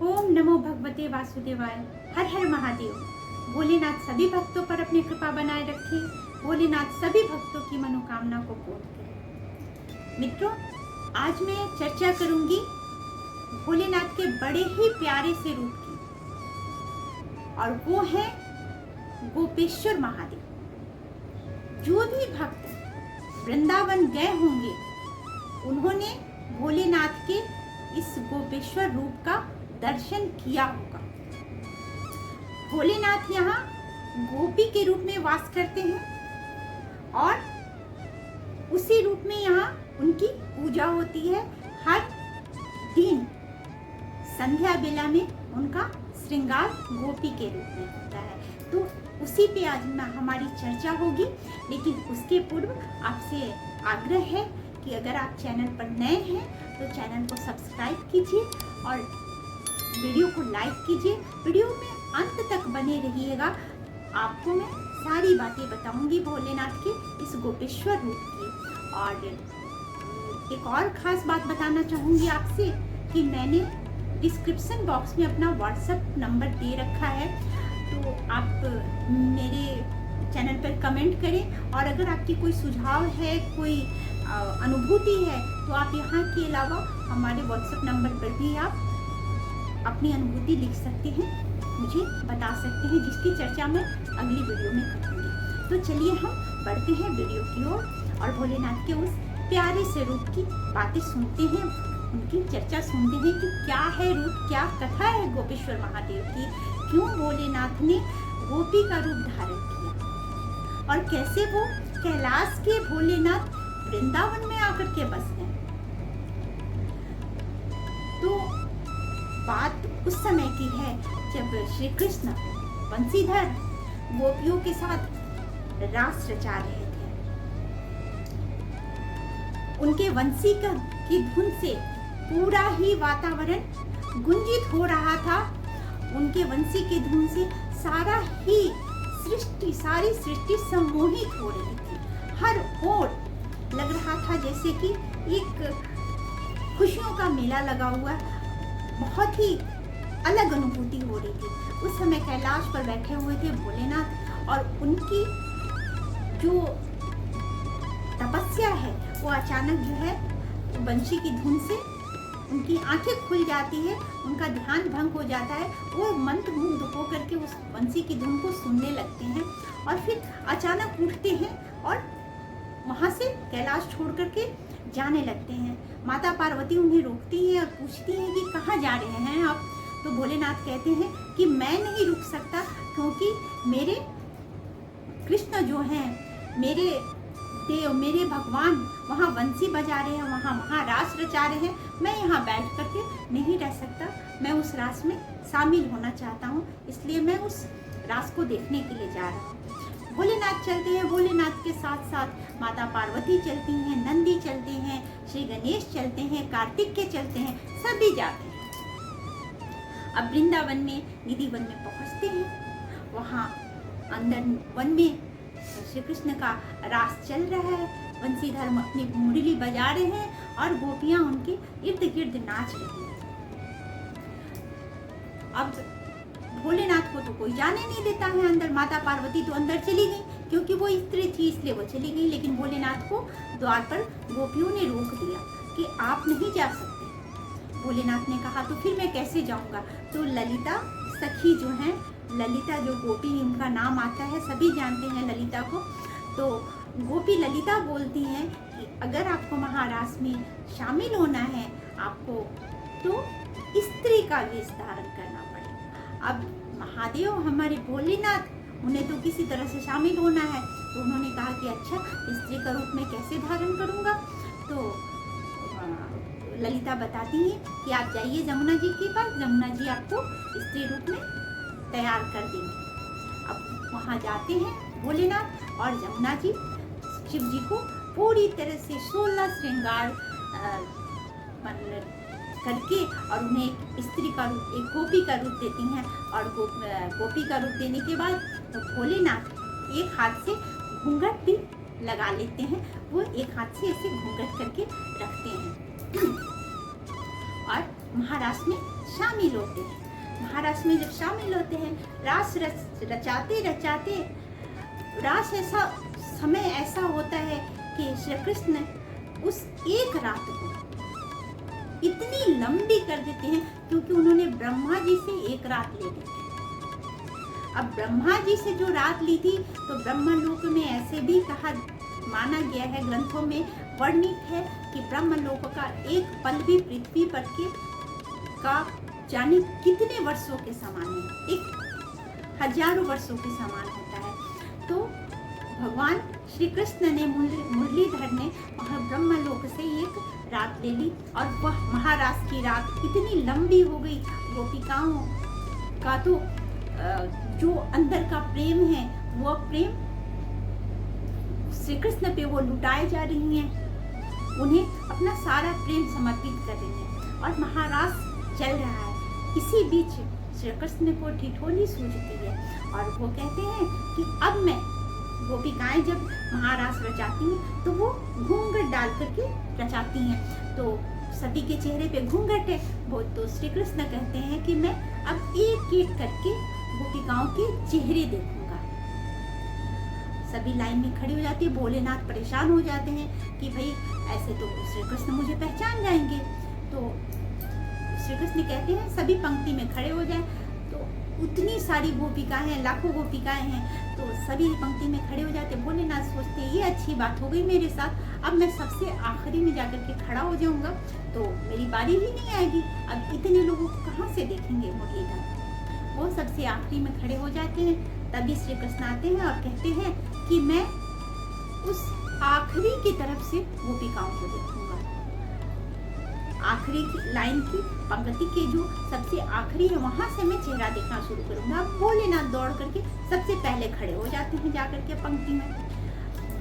ओम नमो भगवते वासुदेवाय। हर हर महादेव। भोलेनाथ सभी भक्तों पर अपनी कृपा बनाए रखे। भोलेनाथ सभी भक्तों की मनोकामना को पूर्ण करे। मित्रों, आज मैं चर्चा करूंगी भोलेनाथ के बड़े ही प्यारे से रूप की, और वो है गोपेश्वर महादेव। जो भी भक्त वृंदावन गए होंगे उन्होंने भोलेनाथ के इस गोपेश्वर रूप का दर्शन किया होगा। भोलेनाथ यहाँ गोपी के रूप में वास करते हैं और उसी रूप में यहाँ उनकी पूजा होती है। हर दिन संध्या बेला में उनका श्रृंगार गोपी के रूप में होता है। तो उसी पे आज हमारी चर्चा होगी, लेकिन उसके पूर्व आपसे आग्रह है कि अगर आप चैनल पर नए हैं तो चैनल को सब्सक्राइब कीजिए और वीडियो को लाइक कीजिए। वीडियो में अंत तक बने रहिएगा। आपको मैं सारी बातें बताऊंगी भोलेनाथ के इस गोपेश्वर रूप की। और एक और ख़ास बात बताना चाहूँगी आपसे कि मैंने डिस्क्रिप्शन बॉक्स में अपना व्हाट्सएप नंबर दे रखा है, तो आप मेरे चैनल पर कमेंट करें। और अगर आपकी कोई सुझाव है, कोई अनुभूति है, तो आप यहाँ के अलावा हमारे व्हाट्सएप नंबर पर भी आप अपनी अनुभूति लिख सकते हैं, मुझे बता सकते हैं, जिसकी चर्चा मैं अगली वीडियो में करूँगी। तो चलिए हम बढ़ते हैं वीडियो की ओर और भोलेनाथ के उस प्यारे से रूप की बातें सुनते हैं, उनकी चर्चा सुनते हैं कि क्या है रूप, क्या कथा है गोपेश्वर महादेव की, क्यों भोलेनाथ ने गोपी का रूप धारण किया और कैसे वो कैलाश के भोलेनाथ वृंदावन में आकर के बस गए। तो बात उस समय की है जब श्री कृष्ण बंसीधर गोपियों के साथ रास रचा रहे थे। उनके वंशी की धुन से पूरा ही वातावरण गुंजित हो रहा था। उनके वंशी की धुन से सारी सृष्टि सम्मोहित हो रही थी। हर ओर लग रहा था जैसे कि एक खुशियों का मेला लगा हुआ, बहुत ही अलग अनुभूति हो रही थी। उस समय कैलाश पर बैठे हुए थे भोलेनाथ और उनकी जो तपस्या है वो अचानक जो है बंशी की धुन से उनकी आंखें खुल जाती है, उनका ध्यान भंग हो जाता है। वो मंत्रमुग्ध होकर के उस बंशी की धुन को सुनने लगते हैं और फिर अचानक उठते हैं और वहाँ से कैलाश छोड़ करके जाने लगते हैं। माता पार्वती उन्हें रोकती है और पूछती है कि कहाँ जा रहे हैं आप। तो भोलेनाथ कहते हैं कि मैं नहीं रुक सकता, क्योंकि मेरे कृष्ण जो हैं, मेरे देव, मेरे भगवान वहाँ बंसी बजा रहे हैं, वहाँ रास रचा रहे हैं। मैं यहाँ बैठ करके नहीं रह सकता, मैं उस रास में शामिल होना चाहता हूँ, इसलिए मैं उस रास को देखने के लिए जा रहा हूँ। भोलेनाथ चलते हैं, भोलेनाथ के साथ साथ माता पार्वती चलती हैं, नंदी चलते हैं, श्री गणेश चलते हैं, कार्तिकेय चलते हैं, सभी जाते हैं। अब वृंदावन में निधि वन में पहुंचते हैं। वहाँ अंदर वन में श्री कृष्ण का रास चल रहा है। बंसीधर अपनी मुरली बजा रहे हैं और गोपियां उनके इर्द गिर्द नाच रही हैं। अब भोलेनाथ को तो कोई जाने नहीं देता है अंदर। माता पार्वती तो अंदर चली गई, क्योंकि वो स्त्री थी इसलिए वो चली गई। लेकिन भोलेनाथ को द्वार पर गोपियों ने रोक दिया कि आप नहीं जा सकते। भोलेनाथ ने कहा तो फिर मैं कैसे जाऊंगा। तो ललिता सखी जो हैं, ललिता जो गोपी उनका नाम आता है, सभी जानते हैं ललिता को। तो गोपी ललिता बोलती हैं कि अगर आपको महारास में शामिल होना है आपको तो स्त्री का वेश धारण करना पड़ेगा। अब महादेव हमारे भोलेनाथ, उन्हें तो किसी तरह से शामिल होना है। तो उन्होंने कहा कि अच्छा, स्त्री का रूप में कैसे धारण करूँगा। तो ललिता बताती है कि आप जाइए जमुना जी के पास, जमुना जी आपको स्त्री रूप में तैयार कर देंगे। अब वहाँ जाते हैं भोलेनाथ और जमुना जी शिव जी को पूरी तरह से 16 श्रृंगार करके और उन्हें एक स्त्री का रूप, एक गोपी का रूप देती हैं। और गोपी का रूप देने के बाद तो भोलेनाथ एक हाथ से घूंघट भी लगा लेते हैं। वो एक हाथ से ऐसे घूंघट करके रखते हैं और महारास में शामिल होते हैं। महारास में जब शामिल होते हैं, रास रचाते रचाते रास ऐसा समय ऐसा होता है कि श्री कृष्ण उस एक रात को इतनी लंबी कर देते हैं, क्योंकि उन्होंने ब्रह्मा जी से एक रात ले ली थी। अब ब्रह्मा जी से जो रात ली थी, तो ब्रह्मलोक में ऐसे भी कहा माना गया है, ग्रंथों में वर्णित है कि ब्रह्मलोक का एक पल भी पृथ्वी पर के का जाने कितने वर्षों के समान है, एक हजारों वर्षों के समान होता है। तो भगवान श्री कृष्ण ने मुरलीधर ने वहाँ ब्रह्मलोक से एक रात ले ली, और वह महारास की रात इतनी लंबी हो गई, गोपिकाओं का तो जो अंदर का प्रेम है वो प्रेम श्री कृष्ण पे वो लुटाए जा रही हैं, उन्हें अपना सारा प्रेम समर्पित कर रही हैं, और महारास चल रहा है। इसी बीच श्री कृष्ण को ठिठोली सूझती है, और वो कहते हैं कि अब मैं, गोपिकाएं जब महारास रचाती हैं तो वो घूंघट डाल करके रचाती हैं, तो सती के चेहरे पे घूंघट है वो, तो श्री कृष्ण कहते हैं कि मैं अब एक एक करके गोपिकाओं के चेहरे देखूंगा। सभी लाइन में खड़ी हो जाती है। भोलेनाथ परेशान हो जाते हैं कि भाई ऐसे तो श्री कृष्ण मुझे पहचान जाएंगे, तो श्री कृष्ण कहते हैं सभी पंक्ति में खड़े हो जाएं। तो उतनी सारी गोपिकाएं हैं, लाखों गोपिकाएं हैं, तो सभी पंक्ति में खड़े हो जाते। भोलेनाथ सोचते हैं ये अच्छी बात हो गई मेरे साथ, अब मैं सबसे आखिरी में जाकर के खड़ा हो जाऊंगा तो मेरी बारी ही नहीं आएगी, अब इतने लोगों को कहाँ से देखेंगे मुरलीधर। वो सबसे आखिरी में खड़े हो जाते हैं। तभी श्री कृष्ण आते हैं और कहते हैं कि मैं उस आखिरी की तरफ से गोपिकाओं को देखूंगा। आखिरी की लाइन की पंक्ति के जो सबसे आखिरी है वहां से मैं चेहरा देखना शुरू करूंगा। भोलेनाथ दौड़ करके सबसे पहले खड़े हो जाते हैं जाकर के पंक्ति में।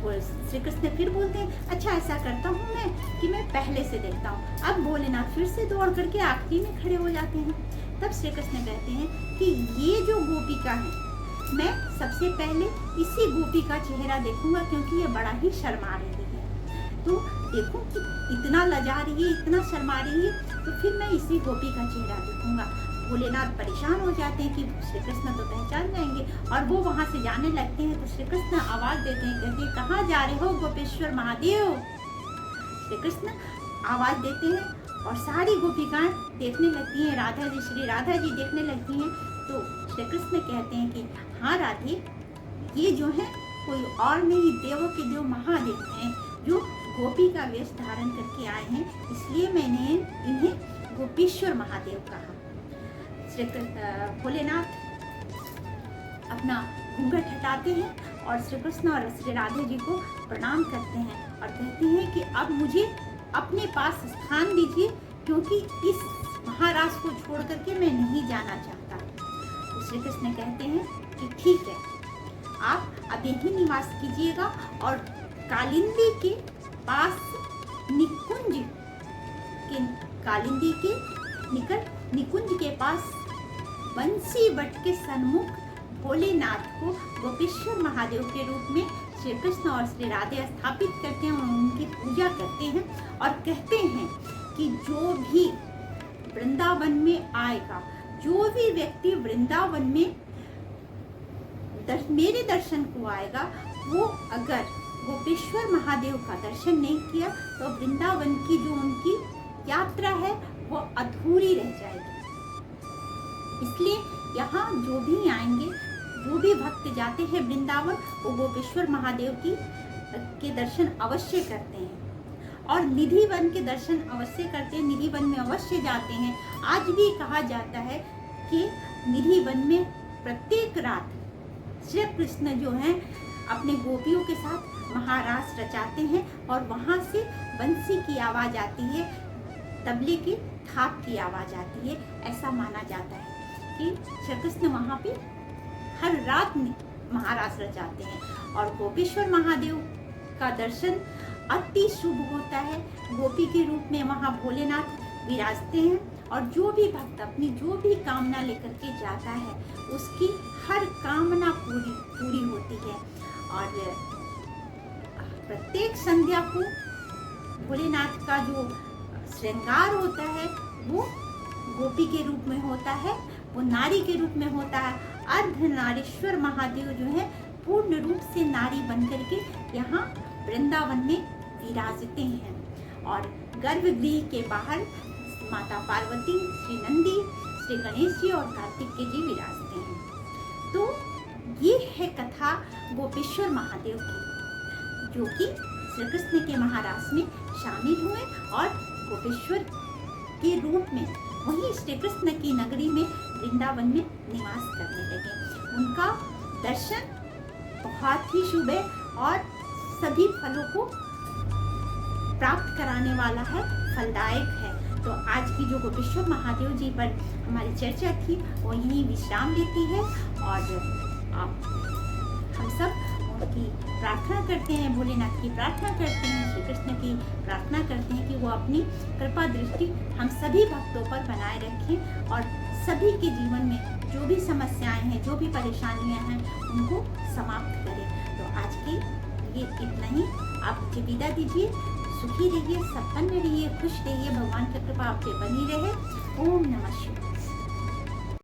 श्री कृष्ण फिर बोलते हैं अच्छा ऐसा करता हूँ मैं कि मैं पहले से देखता हूँ। अब भोलेनाथ फिर से दौड़ करके आखिरी में खड़े हो जाते हैं। तब श्री कृष्ण कहते हैं कि ये जो गोपिका है मैं सबसे पहले इसी गोपी का चेहरा देखूंगा, क्योंकि ये बड़ा ही शर्मा रही है। तो देखो कि इतना लजा रही है, इतना शर्मा रही है, तो फिर मैं इसी गोपी का चेहरा देखूंगा। भोलेनाथ परेशान हो जाते हैं कि श्री कृष्ण तो पहचान जाएंगे, और वो वहां से जाने लगते हैं। तो श्री कृष्ण आवाज देते हैं, कहते हैं कहाँ जा रहे हो गोपेश्वर महादेव। श्री कृष्ण आवाज देते हैं और सारी गोपिकाएं देखने लगती हैं, राधा जी, श्री राधा जी देखने लगती हैं। तो श्री कृष्ण कहते हैं कि हाँ राधे, ये जो है कोई और नहीं, देवों के देव महादेव हैं जो गोपी का वेश धारण करके आए हैं, इसलिए मैंने इन्हें गोपेश्वर महादेव कहा। श्री भोलेनाथ अपना घूंघट हटाते हैं और श्री कृष्ण और श्री राधे जी को प्रणाम करते हैं और कहते हैं कि अब मुझे अपने पास स्थान दीजिए, क्योंकि इस महाराज को छोड़ करके मैं नहीं जाना चाहता। तो श्री कृष्ण कहते हैं कि ठीक है, आप अब यहीं निवास कीजिएगा, और कालिंदी के पास कालिंदी के निकट निकुंज के पास बंसी वट के सन्मुख भोलेनाथ को गोपेश्वर महादेव के रूप में श्री कृष्ण और श्री राधे स्थापित करते हैं और उनकी पूजा करते हैं, और कहते हैं कि जो भी वृंदावन में आएगा, जो भी व्यक्ति वृंदावन में मेरे दर्शन को आएगा, वो अगर गोपेश्वर महादेव का दर्शन नहीं किया तो वृंदावन की जो उनकी यात्रा है वो अधूरी रह जाएगी। इसलिए यहाँ जो भी आएंगे, जो भी भक्त जाते हैं वृंदावन, वो गोपेश्वर महादेव के दर्शन अवश्य करते हैं और निधि वन के दर्शन अवश्य करते हैं, निधि वन में अवश्य जाते हैं। आज भी कहा जाता है कि निधि वन में प्रत्येक रात श्री कृष्ण जो हैं अपने गोपियों के साथ महारास रचाते हैं, और वहाँ से बंसी की आवाज़ आती है, तबले की थाप की आवाज़ आती है। ऐसा माना जाता है कि श्री कृष्ण वहाँ पे हर रात महारास रचाते हैं, और गोपेश्वर महादेव का दर्शन अति शुभ होता है। गोपी के रूप में वहाँ भोलेनाथ विराजते हैं, और जो भी भक्त अपनी जो भी कामना लेकर के जाता है उसकी हर कामना पूरी होती है। और प्रत्येक संध्या को भोलेनाथ का जो श्रृंगार होता है वो गोपी के रूप में होता है, वो नारी के रूप में होता है। अर्धनारीश्वर महादेव जो है पूर्ण रूप से नारी बनकर के यहाँ वृंदावन में विराजते हैं। और गर्भगृह के बाहर माता पार्वती, श्री नंदी, श्री गणेश जी और कार्तिकेय जी विराजते हैं। तो ये है कथा गोपेश्वर महादेव की, जो कि श्री कृष्ण के महारास में शामिल हुए और गोपेश्वर के रूप में वहीं श्री कृष्ण की नगरी में वृंदावन में निवास करने लगे। उनका दर्शन बहुत ही शुभ है और सभी फलों को प्राप्त कराने वाला है, फलदायक है। तो आज की जो गोपेश्वर महादेव जी पर हमारी चर्चा थी वो यहीं विश्राम लेती है। और हम सब उनकी प्रार्थना करते हैं, भोलेनाथ की प्रार्थना करते हैं, श्री कृष्ण की प्रार्थना करते हैं कि वो अपनी कृपा दृष्टि हम सभी भक्तों पर बनाए रखें और सभी के जीवन में जो भी समस्याएं हैं, जो भी परेशानियां हैं, उनको समाप्त करें। तो आज की ये इतना ही। आप मुझे विदा दीजिए। सुखी रहिए, संपन्न रहिए, खुश रहिए, भगवान की कृपा आप पे बनी रहे। ओम नमः शिवाय।